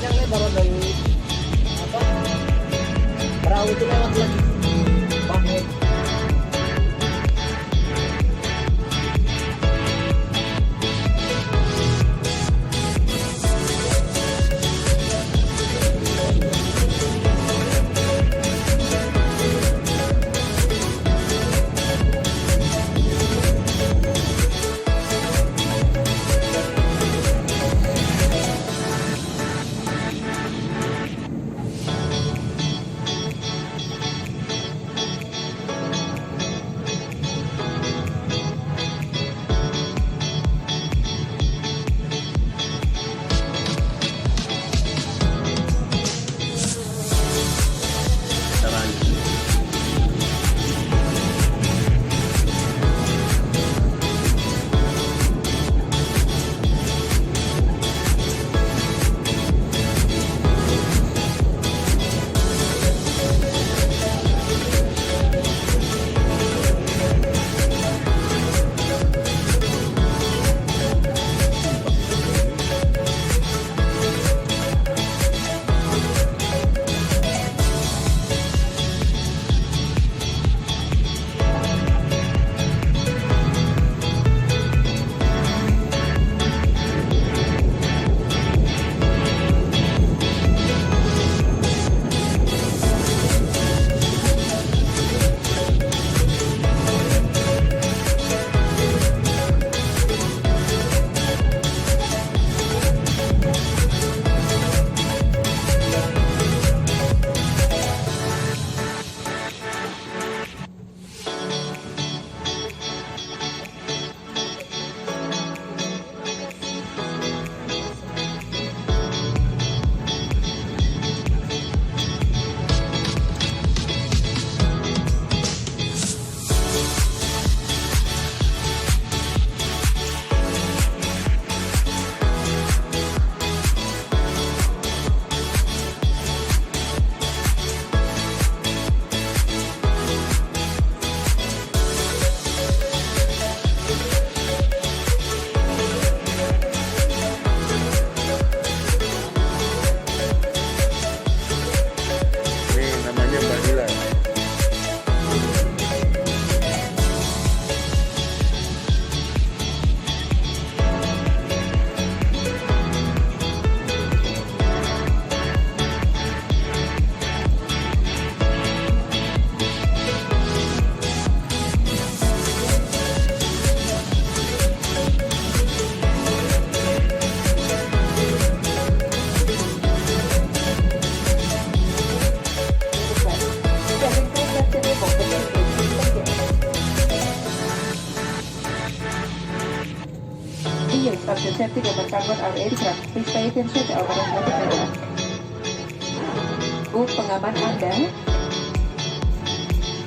yang lebar dari apa perahu itu lewat lagi pakai. Subject safety dapat cover our aircraft. Please pay attention to our automatic radar. Pengaman Anda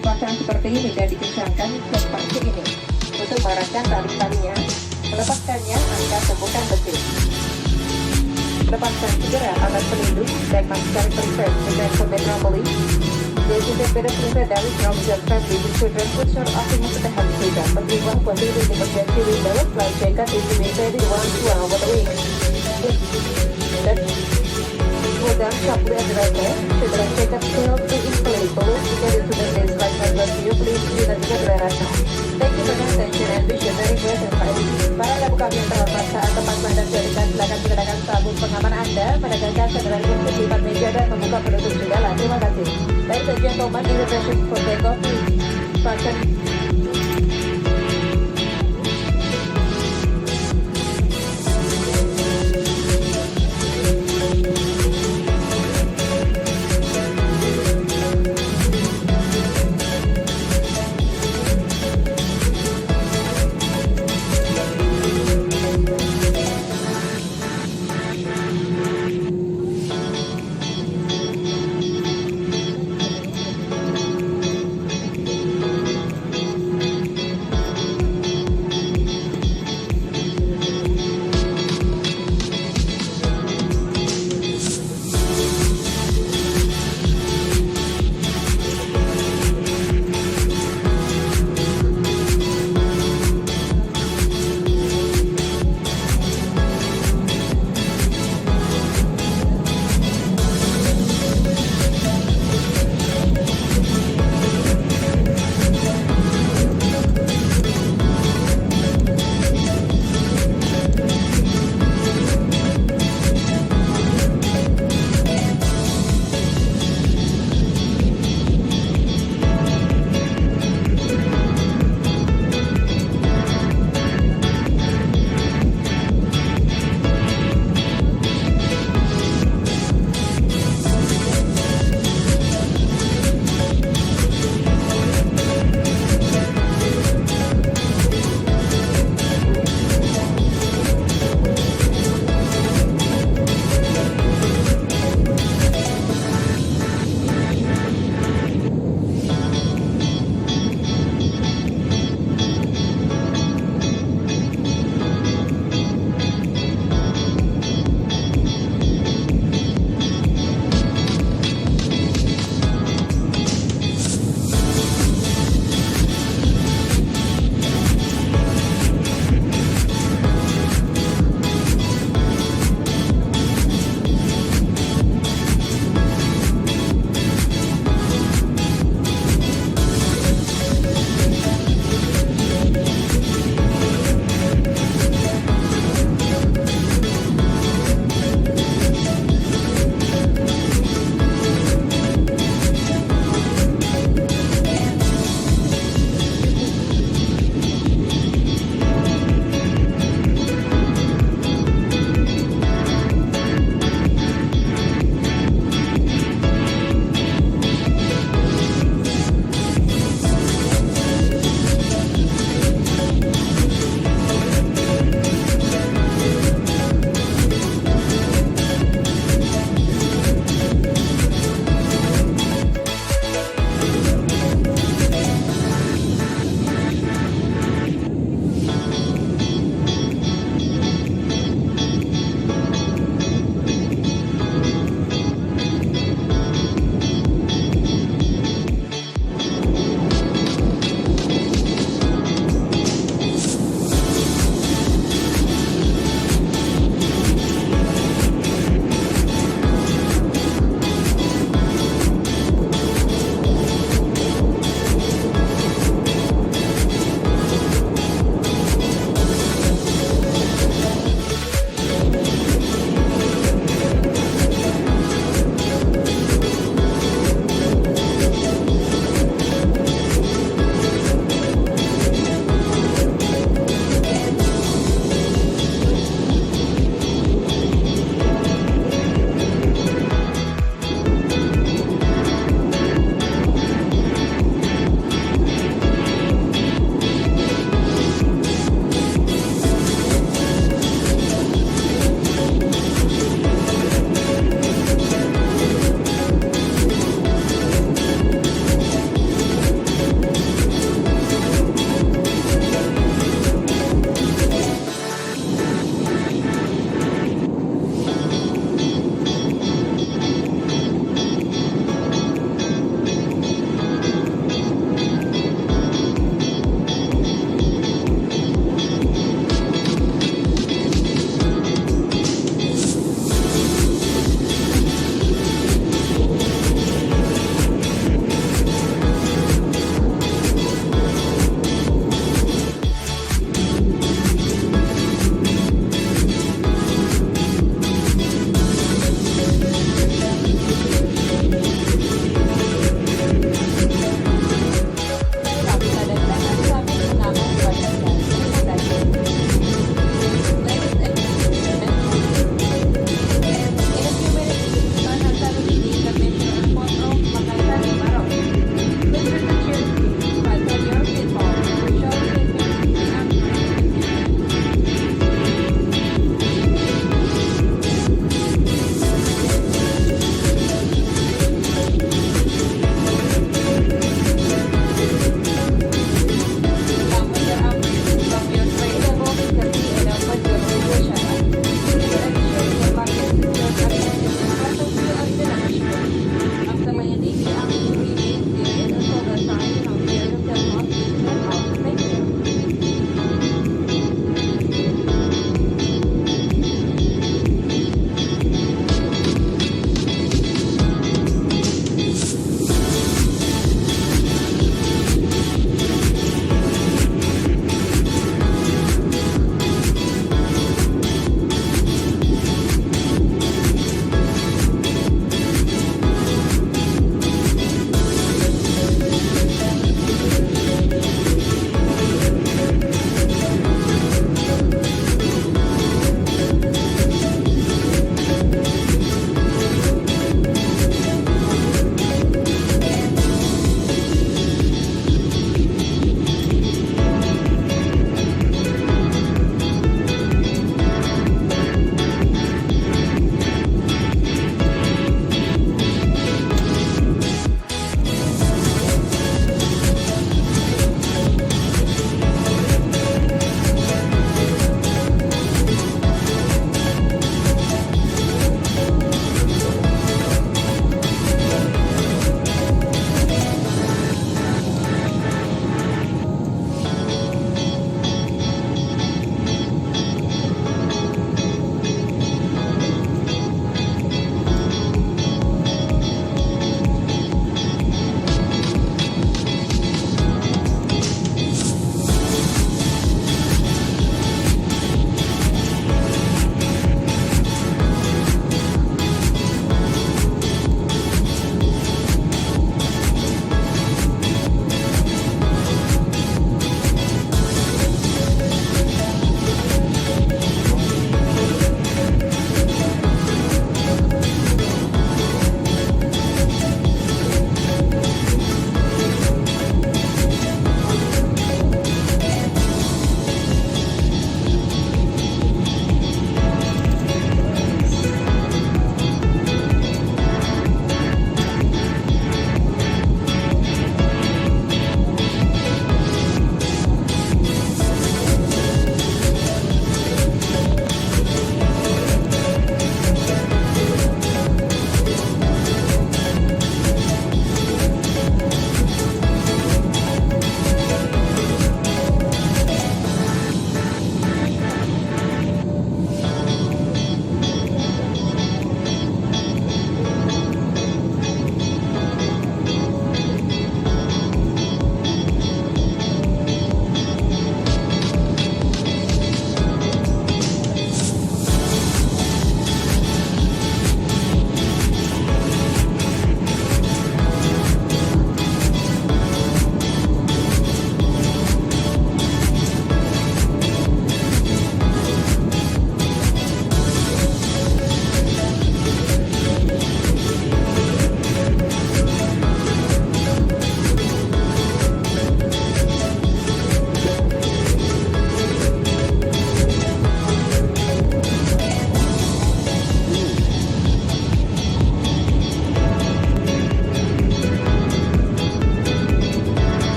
pasang seperti ini dan dikencangkan seperti ini untuk mengarahkan tali-talinya. Melepaskannya, Anda temukan besi. Lepaskan segera alat pelindung dan masukkan prevent dengan metropolis. This is a pedestrian radar is not just friendly with children put short offering of the heavy freedom, but we want to leave the emergency window flight check-up is estimated in 1 hour a week. Program sharply at the right there, setelah check-up failed to install follow jika instrument is like number view, please tidak berasa. Thank you for your attention and vision very great and fine. Para tamu kami yang terhormat, saat tempat Anda jadikan silakan gunakan sabuk pengaman Anda, menegakkan kendaraan di depan meja dan membuka penutup jendela. Terima kasih. Ladies and gentlemen, in the session for takeoff, please fasten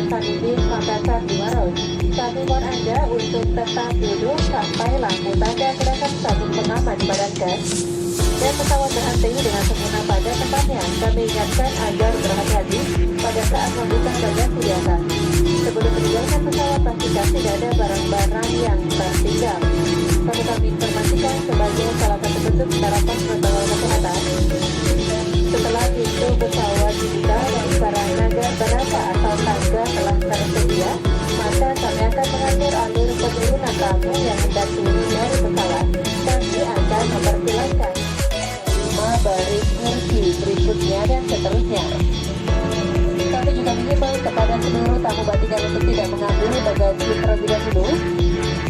Hasanuddin Makassar 200. Kami mohon Anda untuk tetap duduk sampai lampu tanda gerakan sabuk pengaman dipadamkan dan pesawat berhenti dengan sempurna pada tempatnya. Kami ingatkan agar berhati-hati pada saat membuka bagasi di atas. Sebelum meninggalkan pesawat, pastikan tidak ada barang-barang yang tertinggal. Kami informasikan sebagai salah satu bentuk penerapan protokol kesehatan. Setelah pintu pesawat dibuka dan para naga berapa atau tangga telah tersedia, maka kami akan mengatur alur penurunan tamu yang hendak turun dari pesawat. Kami akan mempersilahkan 5 baris kursi berikutnya dan seterusnya. Kami juga mengimbau kepada seluruh tamu batingan untuk tidak mengambil bagasi terlebih dahulu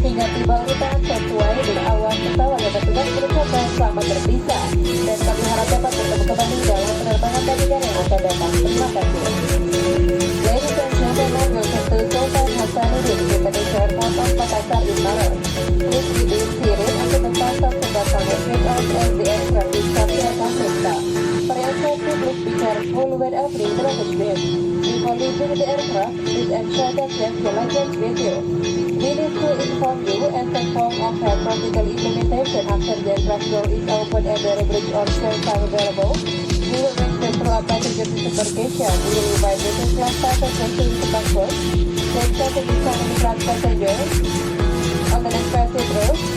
hingga tiba urutan sesuai dengan awal pesawat yang bertugas berucapkan selamat berpisah, dan kami harap dapat bertemu kembali dalam penerbangan batingan yang akan datang. Terima kasih. Ladies and gentlemen, welcome to Sultan Hasanuddin International Airport of Makassar in Maros. Please be seated at the front of the connecting out as the aircraft is captured on Vista. For your safety, please be careful when opening the luggage bin. Before leaving the aircraft, please ensure that you have your luggage with you. We need to inform you as a form of air practical implementation after the aircraft door is open and the bridge or stairs are available. We will make sure throughout passenger disembarkation. We will invite business class passengers to disembark first, then second economy class passengers on the next passage row.